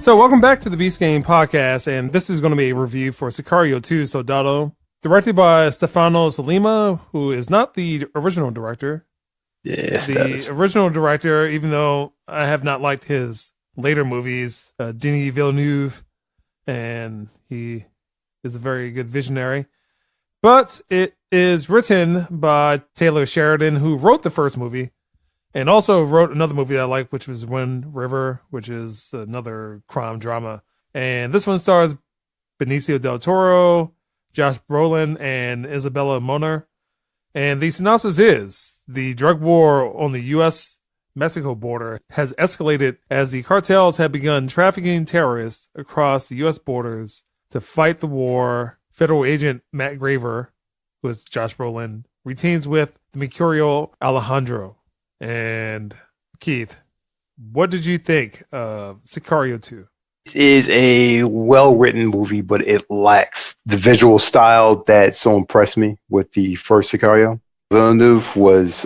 So welcome back to the Beast Game Podcast, and this is going to be a review for Sicario 2, Soldado, directed by Stefano Sollima, who is not the original director. Yes, the original director, even though I have not liked his later movies, Denis Villeneuve, and he is a very good visionary. But it is written by Taylor Sheridan, who wrote the first movie, and also wrote another movie that I like, which was Wind River, which is another crime drama. And this one stars Benicio del Toro, Josh Brolin, and Isabella Moner. And the synopsis is, the drug war on the U.S.-Mexico border has escalated as the cartels have begun trafficking terrorists across the U.S. borders. To fight the war, federal agent Matt Graver, who is Josh Brolin, retains with the mercurial Alejandro. And Keith, what did you think of Sicario 2? It is a well-written movie, but it lacks the visual style that so impressed me with the first Sicario. Villeneuve was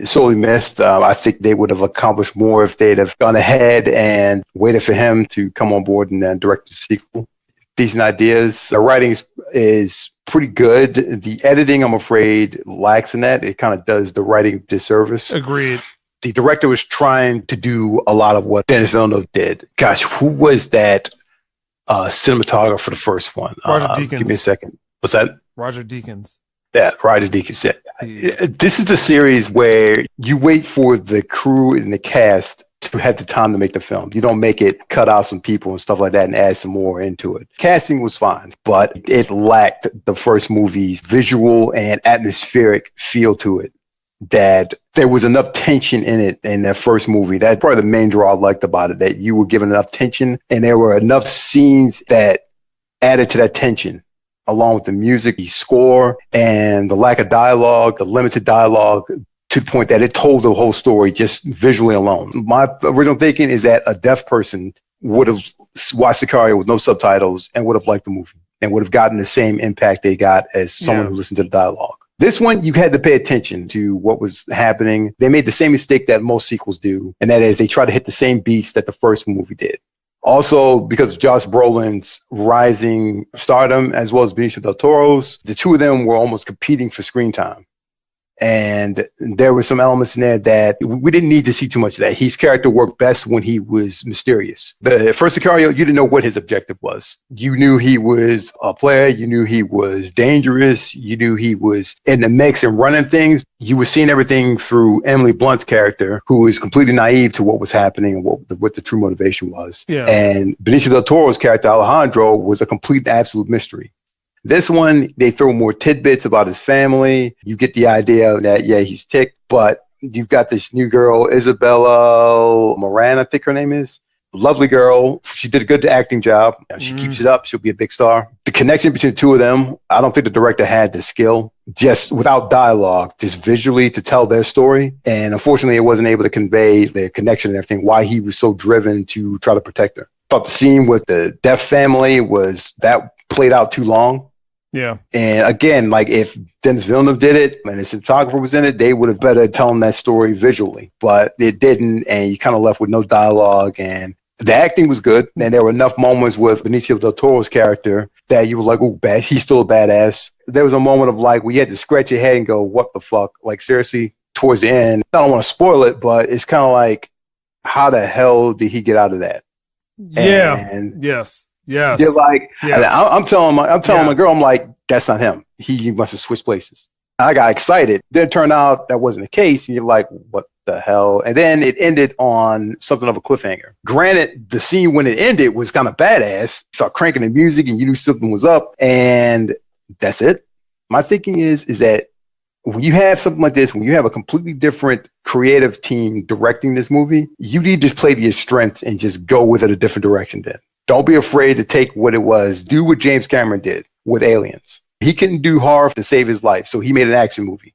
sorely missed. I think they would have accomplished more if they'd have gone ahead and waited for him to come on board and then direct the sequel. Decent ideas. The writing is pretty good. The editing, I'm afraid, lacks in that. It kind of does the writing disservice. Agreed. The director was trying to do a lot of what Denis Villeneuve did. Gosh, who was that cinematographer for the first one? Roger Deakins. Give me a second. What's that? Roger Deakins. Yeah, Roger Deakins. Yeah. This is the series where you wait for the crew and the cast to have the time to make the film. You don't make it cut out some people and stuff like that and add some more into it. Casting was fine, but it lacked the first movie's visual and atmospheric feel to it. That there was enough tension in it in that first movie. That's probably the main draw I liked about it, that you were given enough tension and there were enough scenes that added to that tension, along with the music, the score, and the lack of dialogue, the limited dialogue, to the point that it told the whole story just visually alone. My original thinking is that a deaf person would have watched Sicario with no subtitles and would have liked the movie and would have gotten the same impact they got as someone who listened to the dialogue. This one, you had to pay attention to what was happening. They made the same mistake that most sequels do, and that is they try to hit the same beats that the first movie did. Also, because of Josh Brolin's rising stardom, as well as Benicio del Toro's, the two of them were almost competing for screen time. And there were some elements in there that we didn't need to see too much of that. His character worked best when he was mysterious. The first Sicario, you didn't know what his objective was. You knew he was a player. You knew he was dangerous. You knew he was in the mix and running things. You were seeing everything through Emily Blunt's character, who was completely naive to what was happening and what the true motivation was. Yeah. And Benicio del Toro's character, Alejandro, was a complete and absolute mystery. This one, they throw more tidbits about his family. You get the idea that, yeah, he's ticked, but you've got this new girl, Isabella Moran, I think her name is. Lovely girl. She did a good acting job. She keeps it up. She'll be a big star. The connection between the two of them, I don't think the director had the skill, just without dialogue, just visually to tell their story. And unfortunately, it wasn't able to convey the connection and everything, why he was so driven to try to protect her. I thought the scene with the deaf family that played out too long. Yeah. And again, like if Denis Villeneuve did it and the cinematographer was in it, they would have better telling that story visually, but it didn't. And you kind of left with no dialogue, and the acting was good. And there were enough moments with Benicio del Toro's character that you were like, oh, he's still a badass. There was a moment of like, where you had to scratch your head and go, what the fuck? Like seriously, towards the end, I don't want to spoil it, but it's kind of like, how the hell did he get out of that? Yeah. And yes. You're like, I'm telling my girl, I'm like, that's not him. He must have switched places. I got excited. Then it turned out that wasn't the case. And you're like, what the hell? And then it ended on something of a cliffhanger. Granted, the scene when it ended was kind of badass. Start cranking the music and you knew something was up. And that's it. My thinking is that when you have something like this, when you have a completely different creative team directing this movie, you need to play to your strengths and just go with it a different direction then. Don't be afraid to take what it was. Do what James Cameron did with Aliens. He couldn't do horror to save his life, so he made an action movie.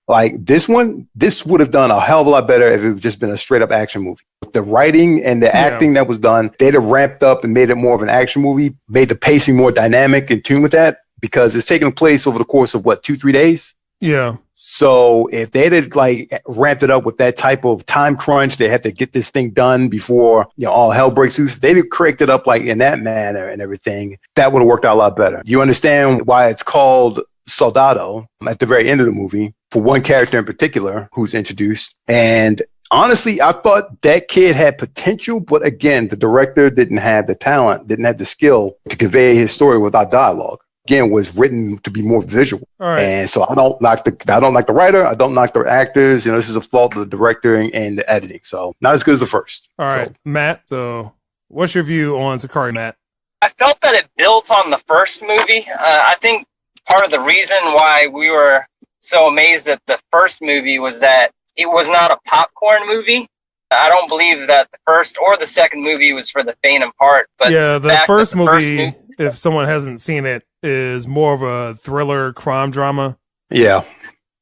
Like this one, this would have done a hell of a lot better if it had just been a straight up action movie. The writing and the acting that was done, they'd have ramped up and made it more of an action movie, made the pacing more dynamic in tune with that, because it's taking place over the course of 2-3 days? Yeah. So if they had like ramped it up with that type of time crunch, they had to get this thing done before all hell breaks loose. They did cranked it up like in that manner and everything. That would have worked out a lot better. You understand why it's called Soldado at the very end of the movie for one character in particular who's introduced. And honestly, I thought that kid had potential, but again, the director didn't have the talent, didn't have the skill to convey his story without dialogue. Again, was written to be more visual. All right. And so I don't like the writer. I don't like the actors. This is a fault of the director and the editing. So not as good as the first. All right, Matt. So what's your view on Sicario, Matt? I felt that it built on the first movie. I think part of the reason why we were so amazed at the first movie was that it was not a popcorn movie. I don't believe that the first or the second movie was for the faint of heart. But yeah, the first movie, if someone hasn't seen it, is more of a thriller crime drama. Yeah.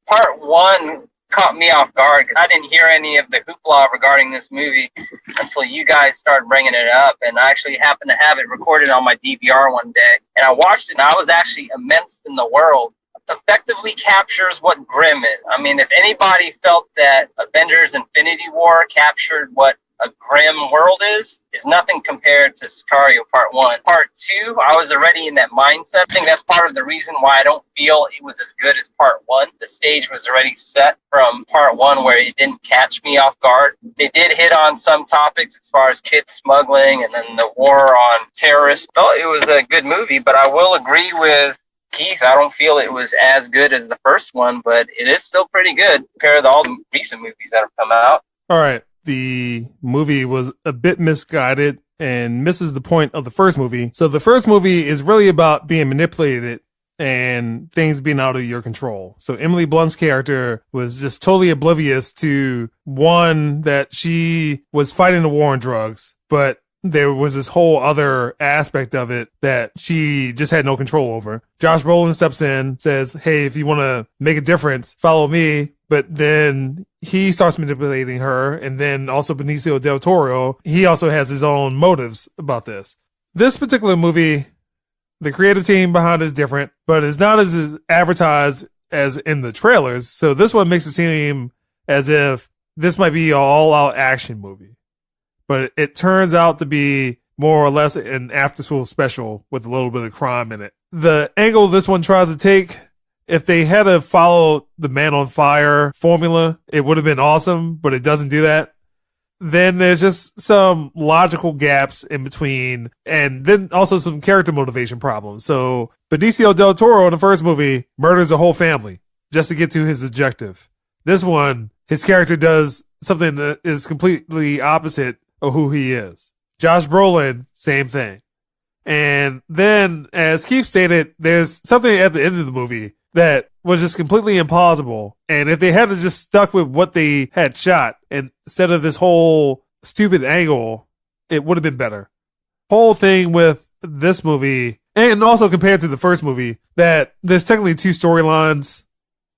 Part one caught me off guard. I didn't hear any of the hoopla regarding this movie until you guys started bringing it up. And I actually happened to have it recorded on my DVR one day. And I watched it, and I was actually immersed in the world. Effectively captures what Grim is. I mean, if anybody felt that Avengers Infinity War captured what a grim world is nothing compared to Sicario Part 1. Part 2, I was already in that mindset. I think that's part of the reason why I don't feel it was as good as Part 1. The stage was already set from Part 1 where it didn't catch me off guard. They did hit on some topics as far as kid smuggling and then the war on terrorists. I felt it was a good movie, but I will agree with Keith. I don't feel it was as good as the first one, but it is still pretty good compared to all the recent movies that have come out. All right. The movie was a bit misguided and misses the point of the first movie. So the first movie is really about being manipulated and things being out of your control. So Emily Blunt's character was just totally oblivious to, one, that she was fighting the war on drugs, but there was this whole other aspect of it that she just had no control over. Josh Brolin steps in, says, hey, if you want to make a difference, follow me. But then he starts manipulating her. And then also Benicio del Toro, he also has his own motives about this. This particular movie, the creative team behind it is different, but it's not as advertised as in the trailers. So this one makes it seem as if this might be an all-out action movie. But it turns out to be more or less an after-school special with a little bit of crime in it. The angle this one tries to take, if they had to follow the Man on Fire formula, it would have been awesome, but it doesn't do that. Then there's just some logical gaps in between, and then also some character motivation problems. So Benicio del Toro in the first movie murders a whole family just to get to his objective. This one, his character does something that is completely opposite of who he is. Josh Brolin, same thing. And then, as Keith stated, there's something at the end of the movie that was just completely implausible. And if they had to just stuck with what they had shot, and instead of this whole stupid angle, it would have been better. Whole thing with this movie, and also compared to the first movie, that there's technically two storylines.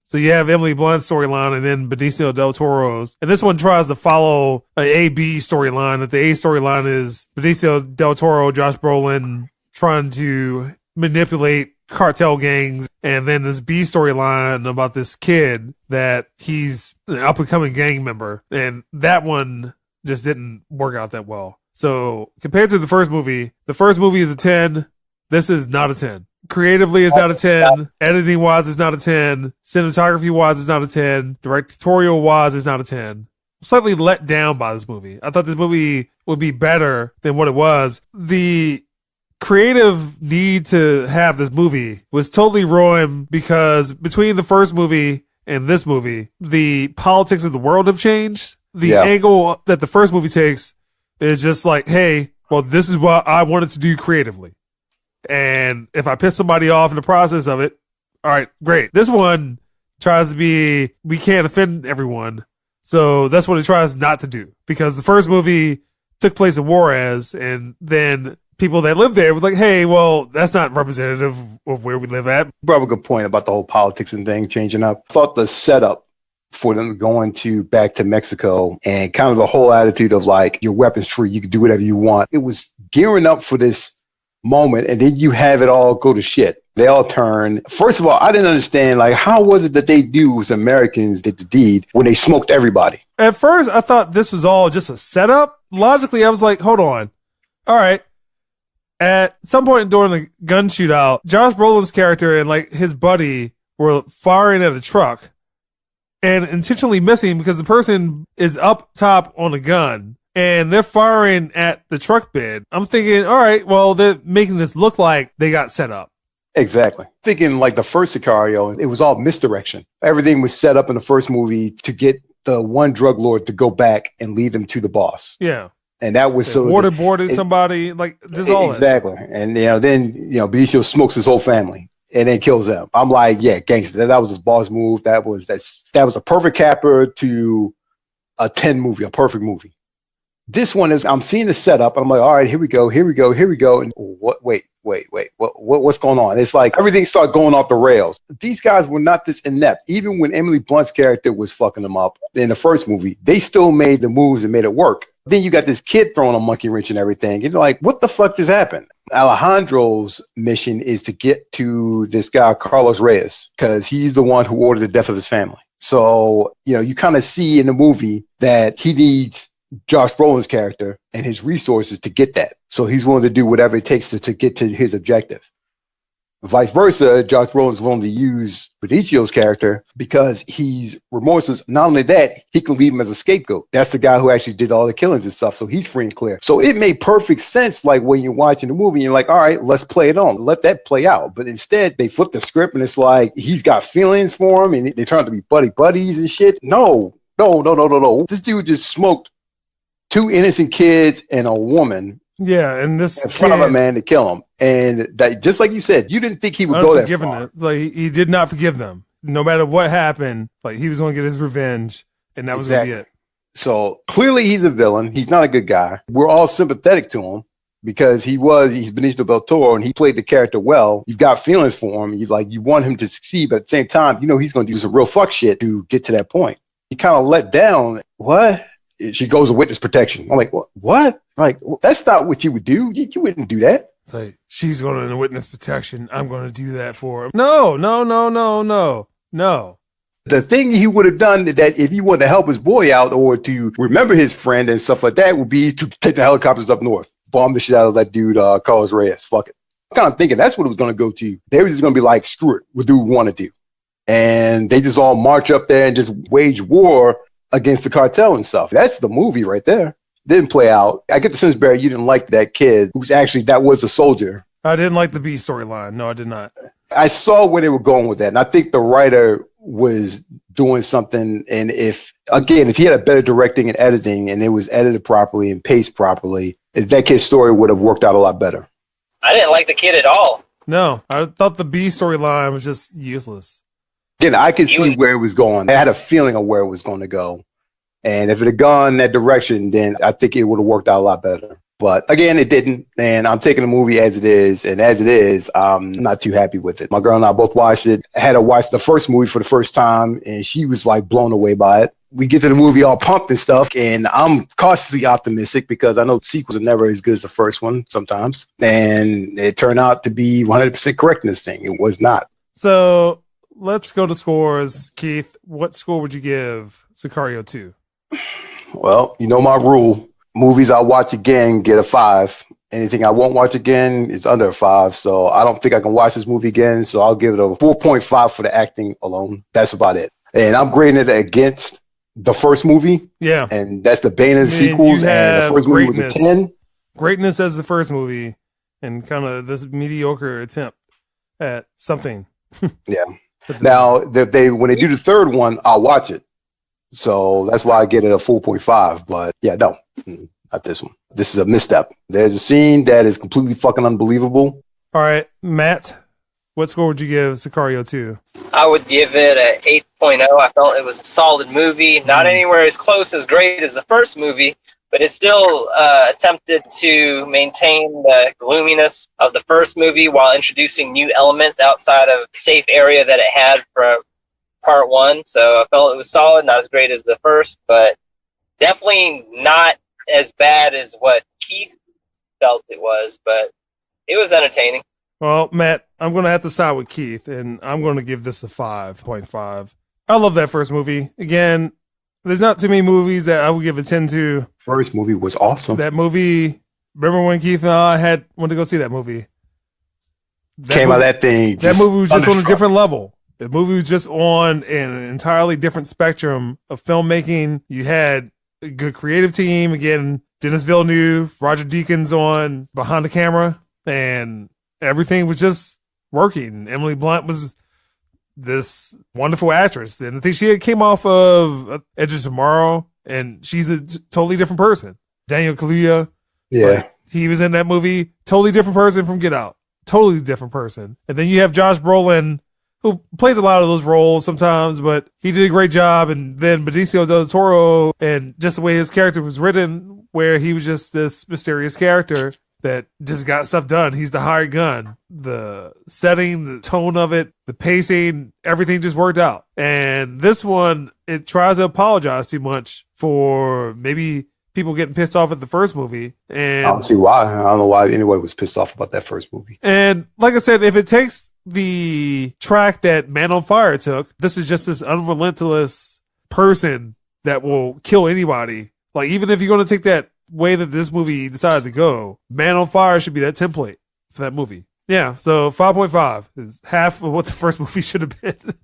So you have Emily Blunt's storyline and then Benicio del Toro's. And this one tries to follow an A-B storyline. That the A storyline is Benicio del Toro, Josh Brolin trying to manipulate cartel gangs. And then this B storyline about this kid that he's an up-and-coming gang member. And that one just didn't work out that well. So compared to the first movie is a 10. This is not a 10. Creatively is not a 10. Editing wise is not a 10. Cinematography wise is not a 10. Directorial wise is not a 10. Slightly let down by this movie. I thought this movie would be better than what it was. The creative need to have this movie was totally ruined because between the first movie and this movie, the politics of the world have changed. The angle that the first movie takes is just like, hey, well, this is what I wanted to do creatively. And if I piss somebody off in the process of it, all right, great. This one tries to be, we can't offend everyone. So that's what it tries not to do. Because the first movie took place in Juarez, and then people that lived there were like, hey, well, that's not representative of where we live at. You brought up a good point about the whole politics and thing changing up. I thought the setup for them going back to Mexico and kind of the whole attitude of like, your weapons free, you can do whatever you want. It was gearing up for this moment, and then you have it all go to shit. They all turn. First of all, I didn't understand, like, how was it that they knew as Americans did the deed when they smoked everybody? At first, I thought this was all just a setup. Logically, I was like, hold on. All right. At some point during the gun shootout, Josh Brolin's character and like his buddy were firing at a truck and intentionally missing because the person is up top on a gun and they're firing at the truck bed. I'm thinking, all right, well, they're making this look like they got set up. Exactly. Thinking like the first Sicario, it was all misdirection. Everything was set up in the first movie to get the one drug lord to go back and lead them to the boss. Yeah. And that was so waterboarded somebody, like just all exactly. That. And then Benicio smokes his whole family and then kills them. I'm like, yeah, gangster. That was his boss move. That was a perfect capper to a 10 movie, a perfect movie. This one is, I'm seeing the setup and I'm like, all right, here we go. And what's going on? It's like everything started going off the rails. These guys were not this inept. Even when Emily Blunt's character was fucking them up in the first movie, they still made the moves and made it work. Then you got this kid throwing a monkey wrench and everything. And you're like, what the fuck just happened? Alejandro's mission is to get to this guy, Carlos Reyes, because he's the one who ordered the death of his family. So, you kind of see in the movie that he needs Josh Brolin's character and his resources to get that. So he's willing to do whatever it takes to get to his objective. Vice versa, Josh Brolin's willing to use Benicio's character because he's remorseless. Not only that, he can leave him as a scapegoat. That's the guy who actually did all the killings and stuff, so he's free and clear. So it made perfect sense, like when you're watching the movie, you're like, all right, let's play it on. Let that play out. But instead, they flip the script and it's like, he's got feelings for him and they turn out to be buddies and shit. No. This dude just smoked 2 innocent kids and a woman. Yeah, and this in front of a man to kill him. And that, just like you said, you didn't think he would go that far. It's like he did not forgive them. No matter what happened, like he was going to get his revenge, and that was going to be it. So clearly he's a villain. He's not a good guy. We're all sympathetic to him because he's Benicio del Toro and he played the character well. You've got feelings for him. You want him to succeed, but at the same time, he's going to do some real fuck shit to get to that point. He kind of let down. What? She goes to witness protection. I'm like, what? Like, that's not what you would do. You wouldn't do that. It's like, she's going to witness protection. I'm going to do that for him. No. The thing he would have done that if he wanted to help his boy out or to remember his friend and stuff like that would be to take the helicopters up north, bomb the shit out of that dude, Carlos Reyes. Fuck it. I'm kind of thinking that's what it was going to go to. They were just going to be like, screw it. We'll do what we want to do. And they just all march up there and just wage war against the cartel and stuff. That's the movie right there. Didn't play out. I get the sense, Barry, you didn't like that kid that was a soldier. I didn't like the B storyline. No, I did not. I saw where they were going with that. And I think the writer was doing something. And if he had a better directing and editing and it was edited properly and paced properly, that kid's story would have worked out a lot better. I didn't like the kid at all. No, I thought the B storyline was just useless. Again, I could see where it was going. I had a feeling of where it was going to go. And if it had gone that direction, then I think it would have worked out a lot better. But again, it didn't. And I'm taking the movie as it is. And as it is, I'm not too happy with it. My girl and I both watched it. I had her watch the first movie for the first time, and she was like blown away by it. We get to the movie all pumped and stuff, and I'm cautiously optimistic because I know sequels are never as good as the first one sometimes. And it turned out to be 100% correct in this thing. It was not. So let's go to scores. Keith, what score would you give Sicario 2? Well, you know my rule. Movies I watch again get a 5. Anything I won't watch again is under a 5. So I don't think I can watch this movie again. So I'll give it a 4.5 for the acting alone. That's about it. And I'm grading it against the first movie. Yeah. And that's the bane of the sequels. And the first movie was a 10. Greatness as the first movie and kind of this mediocre attempt at something. Yeah. Now, when they do the third one, I'll watch it. So that's why I get it a 4.5. But yeah, no, not this one. This is a misstep. There's a scene that is completely fucking unbelievable. All right, Matt, what score would you give Sicario 2? I would give it an 8.0. I felt it was a solid movie. Not anywhere as close as great as the first movie, but it still attempted to maintain the gloominess of the first movie while introducing new elements outside of the safe area that it had for part one. So I felt it was solid, not as great as the first, but definitely not as bad as what Keith felt it was. But It was entertaining. Well, Matt, I'm going to have to side with Keith, and I'm going to give this a 5.5. I love that first movie. Again, there's not too many movies that I would give a 10 to. First movie was awesome. That movie, remember when Keith and I went to go see that movie? Came out of that thing. That movie was just on a different level. The movie was just on an entirely different spectrum of filmmaking. You had a good creative team. Again, Denis Villeneuve, Roger Deakins on behind the camera, and everything was just working. Emily Blunt was this wonderful actress, and I think she came off of Edge of Tomorrow, and she's a totally different person. Daniel Kaluuya, he was in that movie, totally different person from Get Out. Totally different person. And then you have Josh Brolin, who plays a lot of those roles sometimes, but he did a great job. And then Benicio del Toro, and just the way his character was written, where he was just this mysterious character that just got stuff done. He's the hired gun. The setting, the tone of it, the pacing, everything just worked out. And this one, it tries to apologize too much for maybe people getting pissed off at the first movie. And I don't see why. I don't know why anyone was pissed off about that first movie. And like I said, if it takes the track that Man on Fire took, this is just this unrelentless person that will kill anybody. Like, even if you're going to take that way that this movie decided to go, Man on Fire should be that template for that movie. Yeah, so 5.5 is half of what the first movie should have been.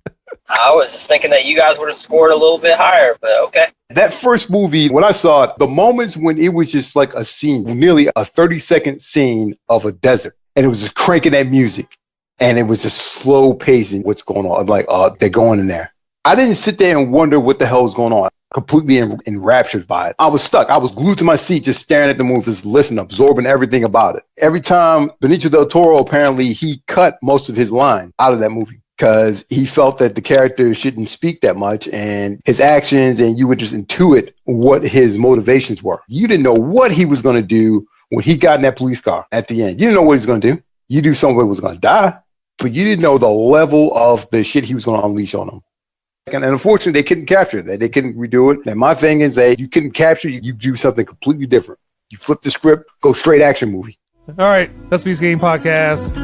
I was just thinking that you guys would have scored a little bit higher, but okay. That first movie, when I saw it, the moments when it was just like a scene, nearly a 30-second scene of a desert, and it was just cranking that music, and it was just slow pacing what's going on. I'm like, they're going in there. I didn't sit there and wonder what the hell was going on. Completely enraptured by it. I was stuck. I was glued to my seat, just staring at the movie, just listening, absorbing everything about it. Every time Benicio del Toro, apparently, he cut most of his line out of that movie, because he felt that the character shouldn't speak that much, and his actions, and you would just intuit what his motivations were. You didn't know what he was going to do when he got in that police car at the end. You didn't know what he was going to do. You knew someone was going to die, but you didn't know the level of the shit he was going to unleash on them. And unfortunately, they couldn't capture it. They couldn't redo it. And my thing is that you couldn't capture it. You do something completely different. You flip the script, go straight action movie. All right, that's Beast Game Podcast.